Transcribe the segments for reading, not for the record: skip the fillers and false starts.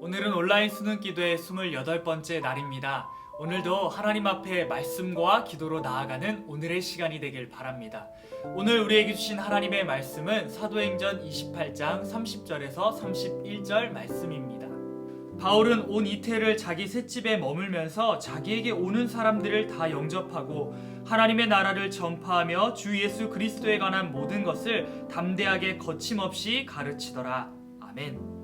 오늘은 온라인 수능 기도의 28번째 날입니다. 오늘도 하나님 앞에 말씀과 기도로 나아가는 오늘의 시간이 되길 바랍니다. 오늘 우리에게 주신 하나님의 말씀은 사도행전 28장 30절에서 31절 말씀입니다. 바울은 온 이태를 자기 셋집에 머물면서 자기에게 오는 사람들을 다 영접하고 하나님의 나라를 전파하며 주 예수 그리스도에 관한 모든 것을 담대하게 거침없이 가르치더라. 아멘.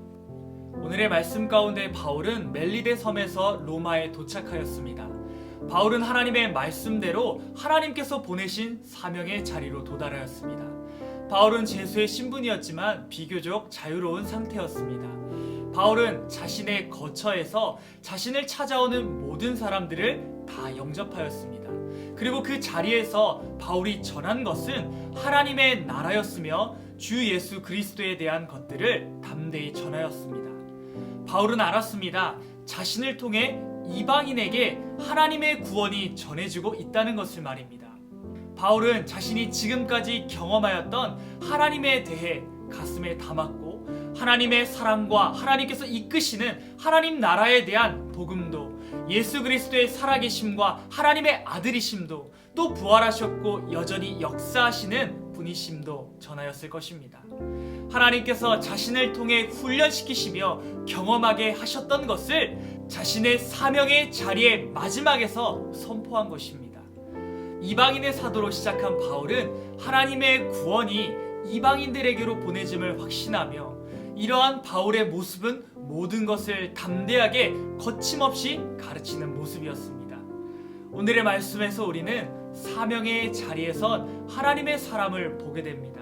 오늘의 말씀 가운데 바울은 멜리데 섬에서 로마에 도착하였습니다. 바울은 하나님의 말씀대로 하나님께서 보내신 사명의 자리로 도달하였습니다. 바울은 제수의 신분이었지만 비교적 자유로운 상태였습니다. 바울은 자신의 거처에서 자신을 찾아오는 모든 사람들을 다 영접하였습니다. 그리고 그 자리에서 바울이 전한 것은 하나님의 나라였으며 주 예수 그리스도에 대한 것들을 담대히 전하였습니다. 바울은 알았습니다. 자신을 통해 이방인에게 하나님의 구원이 전해지고 있다는 것을 말입니다. 바울은 자신이 지금까지 경험하였던 하나님에 대해 가슴에 담았고 하나님의 사랑과 하나님께서 이끄시는 하나님 나라에 대한 복음도, 예수 그리스도의 살아계심과 하나님의 아들이심도, 또 부활하셨고 여전히 역사하시는 분이심도 전하였을 것입니다. 하나님께서 자신을 통해 훈련시키시며 경험하게 하셨던 것을 자신의 사명의 자리의 마지막에서 선포한 것입니다. 이방인의 사도로 시작한 바울은 하나님의 구원이 이방인들에게로 보내짐을 확신하며 이러한 바울의 모습은 모든 것을 담대하게 거침없이 가르치는 모습이었습니다. 오늘의 말씀에서 우리는 사명의 자리에선 하나님의 사람을 보게 됩니다.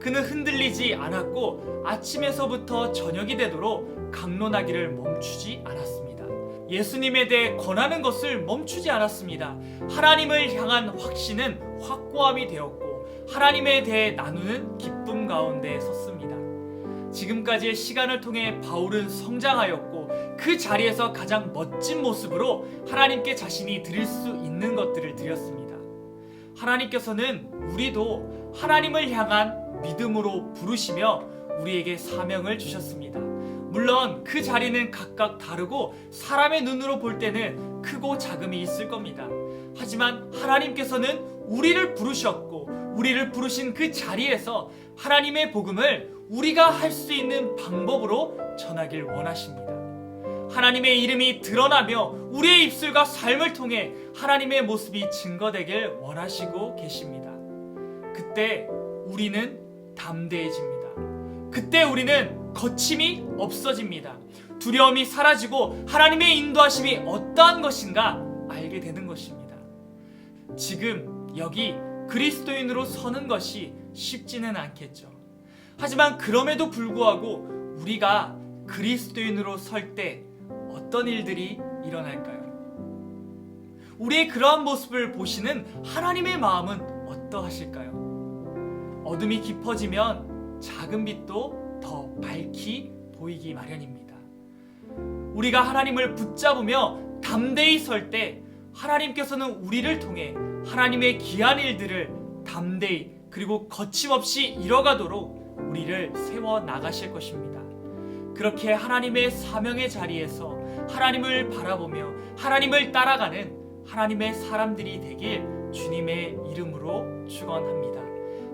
그는 흔들리지 않았고 아침에서부터 저녁이 되도록 강론하기를 멈추지 않았습니다. 예수님에 대해 권하는 것을 멈추지 않았습니다. 하나님을 향한 확신은 확고함이 되었고 하나님에 대해 나누는 기쁨 가운데 섰습니다. 지금까지의 시간을 통해 바울은 성장하였고 그 자리에서 가장 멋진 모습으로 하나님께 자신이 드릴 수 있는 것들을 드렸습니다. 하나님께서는 우리도 하나님을 향한 믿음으로 부르시며 우리에게 사명을 주셨습니다. 물론 그 자리는 각각 다르고 사람의 눈으로 볼 때는 크고 작음이 있을 겁니다. 하지만 하나님께서는 우리를 부르셨고 우리를 부르신 그 자리에서 하나님의 복음을 우리가 할 수 있는 방법으로 전하길 원하십니다. 하나님의 이름이 드러나며 우리의 입술과 삶을 통해 하나님의 모습이 증거되길 원하시고 계십니다. 그때 우리는 담대해집니다. 그때 우리는 거침이 없어집니다. 두려움이 사라지고 하나님의 인도하심이 어떠한 것인가 알게 되는 것입니다. 지금 여기 그리스도인으로 서는 것이 쉽지는 않겠죠. 하지만 그럼에도 불구하고 우리가 그리스도인으로 설 때 어떤 일들이 일어날까요? 우리의 그러한 모습을 보시는 하나님의 마음은 어떠하실까요? 어둠이 깊어지면 작은 빛도 더 밝히 보이기 마련입니다. 우리가 하나님을 붙잡으며 담대히 설 때 하나님께서는 우리를 통해 하나님의 귀한 일들을 담대히 그리고 거침없이 이뤄가도록 우리를 세워 나가실 것입니다. 그렇게 하나님의 사명의 자리에서 하나님을 바라보며 하나님을 따라가는 하나님의 사람들이 되길 주님의 이름으로 축원합니다.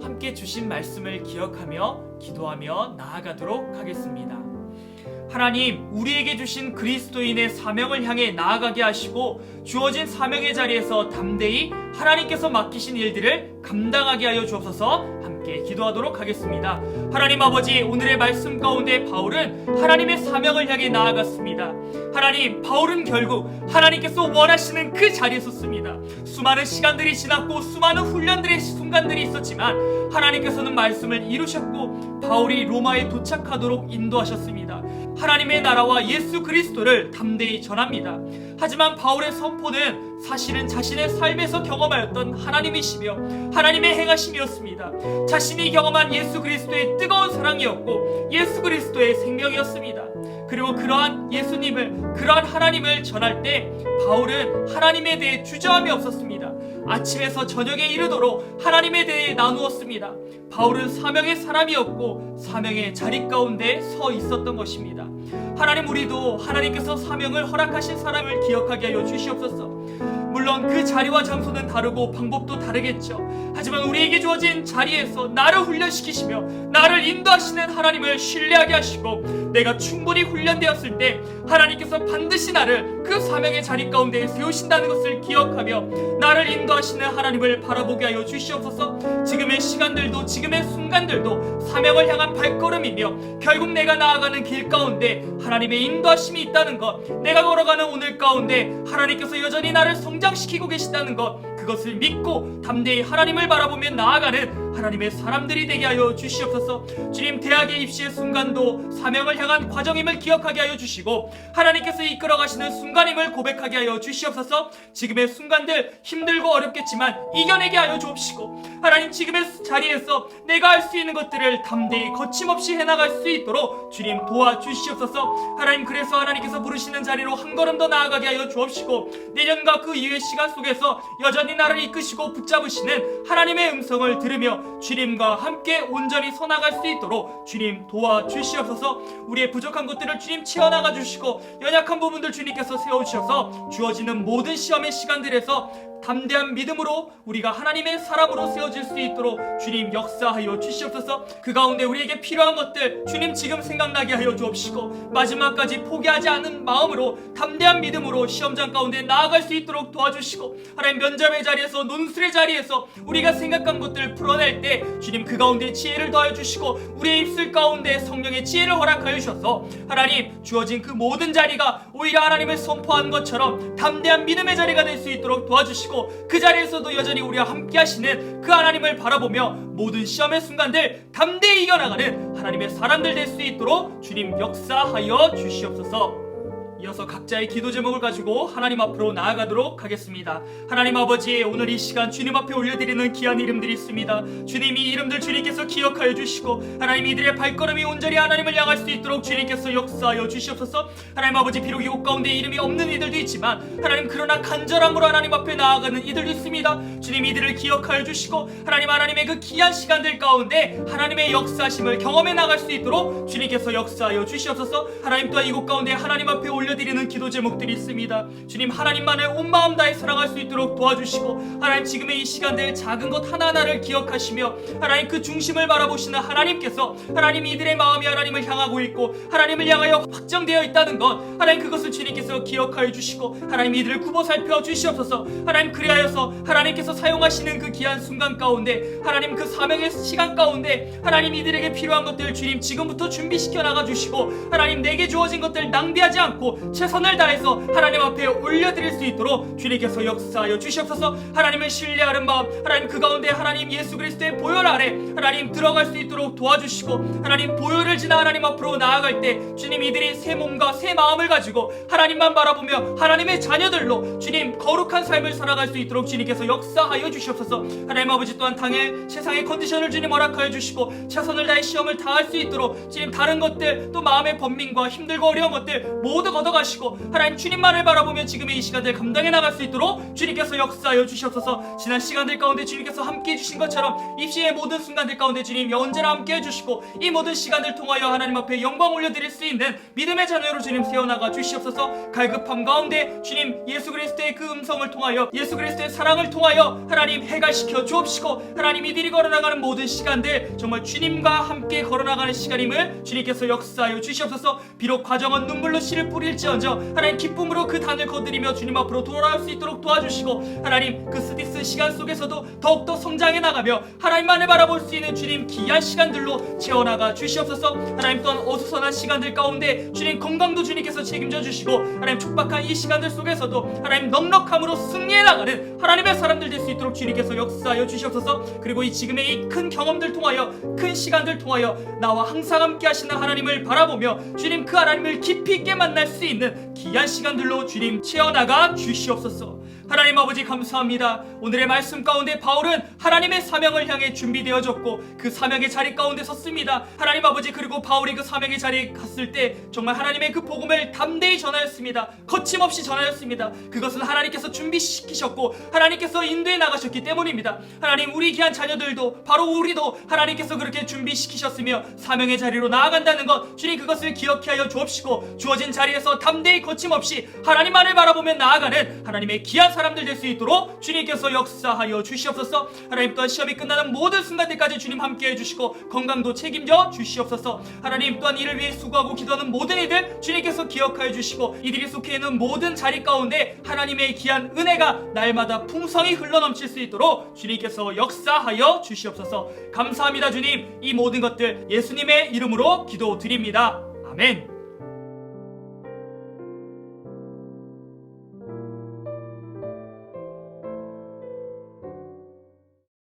함께 주신 말씀을 기억하며 기도하며 나아가도록 하겠습니다. 하나님, 우리에게 주신 그리스도인의 사명을 향해 나아가게 하시고 주어진 사명의 자리에서 담대히 하나님께서 맡기신 일들을 감당하게 하여 주옵소서. 함께 기도하도록 하겠습니다. 하나님 아버지, 오늘의 말씀 가운데 바울은 하나님의 사명을 향해 나아갔습니다. 하나님, 바울은 결국 하나님께서 원하시는 그 자리에 섰습니다. 수많은 시간들이 지났고 수많은 훈련들의 순간들이 있었지만 하나님께서는 말씀을 이루셨고 바울이 로마에 도착하도록 인도하셨습니다. 하나님의 나라와 예수 그리스도를 담대히 전합니다. 하지만 바울의 선포는 사실은 자신의 삶에서 경험하였던 하나님이시며 하나님의 행하심이었습니다. 자신이 경험한 예수 그리스도의 뜨거운 사랑이었고 예수 그리스도의 생명이었습니다. 그리고 그러한 예수님을, 그러한 하나님을 전할 때 바울은 하나님에 대해 주저함이 없었습니다. 아침에서 저녁에 이르도록 하나님에 대해 나누었습니다. 바울은 사명의 사람이었고 사명의 자리 가운데 서 있었던 것입니다. 하나님, 우리도 하나님께서 사명을 허락하신 사람을 기억하게 하여 주시옵소서. 물론 그 자리와 장소는 다르고 방법도 다르겠죠. 하지만 우리에게 주어진 자리에서 나를 훈련시키시며 나를 인도하시는 하나님을 신뢰하게 하시고, 내가 충분히 훈련되었을 때 하나님께서 반드시 나를 그 사명의 자리 가운데 세우신다는 것을 기억하며 나를 인도하시는 하나님을 바라보게 하여 주시옵소서. 지금의 시간들도 지금의 순간들도 사명을 향한 발걸음이며 결국 내가 나아가는 길 가운데 하나님의 인도하심이 있다는 것, 내가 걸어가는 오늘 가운데 하나님께서 여전히 나를 성장시키고 계신다는 것, 그것을 믿고 담대히 하나님을 바라보며 나아가는 하나님의 사람들이 되게 하여 주시옵소서. 주님, 대학의 입시의 순간도 사명을 향한 과정임을 기억하게 하여 주시고 하나님께서 이끌어 가시는 순간임을 고백하게 하여 주시옵소서. 지금의 순간들 힘들고 어렵겠지만 이겨내게 하여 주옵시고, 하나님, 지금의 자리에서 내가 할 수 있는 것들을 담대히 거침없이 해나갈 수 있도록 주님 도와주시옵소서. 하나님, 그래서 하나님께서 부르시는 자리로 한 걸음 더 나아가게 하여 주옵시고, 내년과 그 이후의 시간 속에서 여전히 나를 이끄시고 붙잡으시는 하나님의 음성을 들으며 주님과 함께 온전히 서나갈 수 있도록 주님 도와주시옵소서. 우리의 부족한 것들을 주님 채워나가 주시고 연약한 부분들 주님께서 세워주셔서 주어지는 모든 시험의 시간들에서 담대한 믿음으로 우리가 하나님의 사람으로 세워질 수 있도록 주님 역사하여 주시옵소서. 그 가운데 우리에게 필요한 것들 주님 지금 생각나게 하여 주옵시고, 마지막까지 포기하지 않은 마음으로 담대한 믿음으로 시험장 가운데 나아갈 수 있도록 도와주시고, 하나님, 면접의 자리에서 논술의 자리에서 우리가 생각한 것들을 풀어낼 때 주님 그 가운데 지혜를 더하여 주시고 우리의 입술 가운데 성령의 지혜를 허락하여 주셔서 하나님, 주어진 그 모든 자리가 오히려 하나님을 선포한 것처럼 담대한 믿음의 자리가 될 수 있도록 도와주시고, 그 자리에서도 여전히 우리와 함께 하시는 그 하나님을 바라보며 모든 시험의 순간들 담대히 이겨나가는 하나님의 사람들 될 수 있도록 주님 역사하여 주시옵소서. 이어서 각자의 기도 제목을 가지고 하나님 앞으로 나아가도록 하겠습니다. 하나님 아버지, 오늘 이 시간 주님 앞에 올려드리는 귀한 이름들이 있습니다. 주님, 이 이름들 주님께서 기억하여 주시고 하나님, 이들의 발걸음이 온전히 하나님을 향할 수 있도록 주님께서 역사하여 주시옵소서. 하나님 아버지, 비록 이곳 가운데 이름이 없는 이들도 있지만 하나님, 그러나 간절함으로 하나님 앞에 나아가는 이들도 있습니다. 주님, 이들을 기억하여 주시고 하나님, 하나님의 그 귀한 시간들 가운데 하나님의 역사심을 경험해 나갈 수 있도록 주님께서 역사하여 주시옵소서. 하나님, 또한 이곳 가운데 하나님 앞에 올려드리는 기도 제목들이 있습니다. 주님, 하나님만을 온 마음 다해 사랑할 수 있도록 도와주시고 하나님, 지금의 이 시간들 작은 것 하나하나를 기억하시며 하나님, 그 중심을 바라보시는 하나님께서 하나님, 이들의 마음이 하나님을 향하고 있고 하나님을 향하여 확정되어 있다는 것, 하나님, 그것을 주님께서 기억하여 주시고 하나님, 이들을 굽어 살펴 주시옵소서. 하나님, 그리하여서 하나님께서 사용하시는 그 귀한 순간 가운데 하나님, 그 사명의 시간 가운데 하나님, 이들에게 필요한 것들 주님 지금부터 준비시켜 나가 주시고 하나님, 내게 주어진 것들 낭비하지 않고 최선을 다해서 하나님 앞에 올려드릴 수 있도록 주님께서 역사하여 주시옵소서. 하나님을 신뢰하는 마음, 하나님, 그 가운데 하나님 예수 그리스도의 보혈 아래 하나님 들어갈 수 있도록 도와주시고 하나님, 보혈을 지나 하나님 앞으로 나아갈 때 주님, 이들이 새 몸과 새 마음을 가지고 하나님만 바라보며 하나님의 자녀들로 주님 거룩한 삶을 살아갈 수 있도록 주님께서 역사하여 주시옵소서. 하나님 아버지, 또한 당일 세상의 컨디션을 주님 허락하여 주시고 최선을 다해 시험을 다할 수 있도록 주님, 다른 것들 또 마음의 번민과 힘들고 어려운 것들 모두 걷어가시고 하나님, 주님만을 바라보며 지금의 이 시간들 감당해 나갈 수 있도록 주님께서 역사하여 주시옵소서. 지난 시간들 가운데 주님께서 함께 해주신 것처럼 입시의 모든 순간들 가운데 주님 언제나 함께 해주시고 이 모든 시간들 통하여 하나님 앞에 영광 올려드릴 수 있는 믿음의 자녀로 주님 세워나가 주시옵소서. 갈급함 가운데 주님 예수 그리스도의 그 음성을 통하여 예수 그리스도의 사랑을 통하여 하나님 해갈시켜 주옵시고 하나님, 이들이 걸어나가는 모든 시간들 정말 주님과 함께 걸어나가는 시간임을 주님께서 역사하여 주시옵소서. 비록 과정은 눈물로 씨를 뿌릴지언정 하나님, 기쁨으로 그 단을 거두리며 주님 앞으로 돌아올 수 있도록 도와주시고 하나님, 그 스디스 시간 속에서도 더욱더 성장해 나가며 하나님만을 바라볼 수 있는 주님 귀한 시간들로 채워나가 주시옵소서. 하나님, 또한 어수선한 시간들 가운데 주님 건강도 주님께서 책임져 주시고 하나님, 촉박한 이 시간들 속에서도 하나님 넉넉함으로 승리해 나가는 하나님의 사람들 될 수 있도록 주님께서 역사하여 주시옵소서. 그리고 이 지금의 이 큰 경험들 통하여 큰 시간들 통하여 나와 항상 함께 하시는 하나님을 바라보며 주님, 그 하나님을 깊이 있게 만날 수 있는 귀한 시간들로 주님 채워나가 주시옵소서. 하나님 아버지 감사합니다. 오늘의 말씀 가운데 바울은 하나님의 사명을 향해 준비되어졌고 그 사명의 자리 가운데 섰습니다. 하나님 아버지, 그리고 바울이 그 사명의 자리에 갔을 때 정말 하나님의 그 복음을 담대히 전하였습니다. 거침없이 전하였습니다. 그것은 하나님께서 준비시키셨고 하나님께서 인도해 나가셨기 때문입니다. 하나님, 우리 귀한 자녀들도, 바로 우리도 하나님께서 그렇게 준비시키셨으며 사명의 자리로 나아간다는 것, 주님 그것을 기억해 하여 주옵시고 주어진 자리에서 담대히 거침없이 하나님만을 바라보며 나아가는 하나님의 귀한 사람들 될 수 있도록 주님께서 역사하여 주시옵소서. 하나님, 또한 시험이 끝나는 모든 순간들까지 주님 함께 해주시고 건강도 책임져 주시옵소서. 하나님, 또한 이를 위해 수고하고 기도하는 모든 이들 주님께서 기억하여 주시고 이들이 속해 있는 모든 자리 가운데 하나님의 귀한 은혜가 날마다 풍성히 흘러넘칠 수 있도록 주님께서 역사하여 주시옵소서. 감사합니다. 주님, 이 모든 것들 예수님의 이름으로 기도드립니다. 아멘.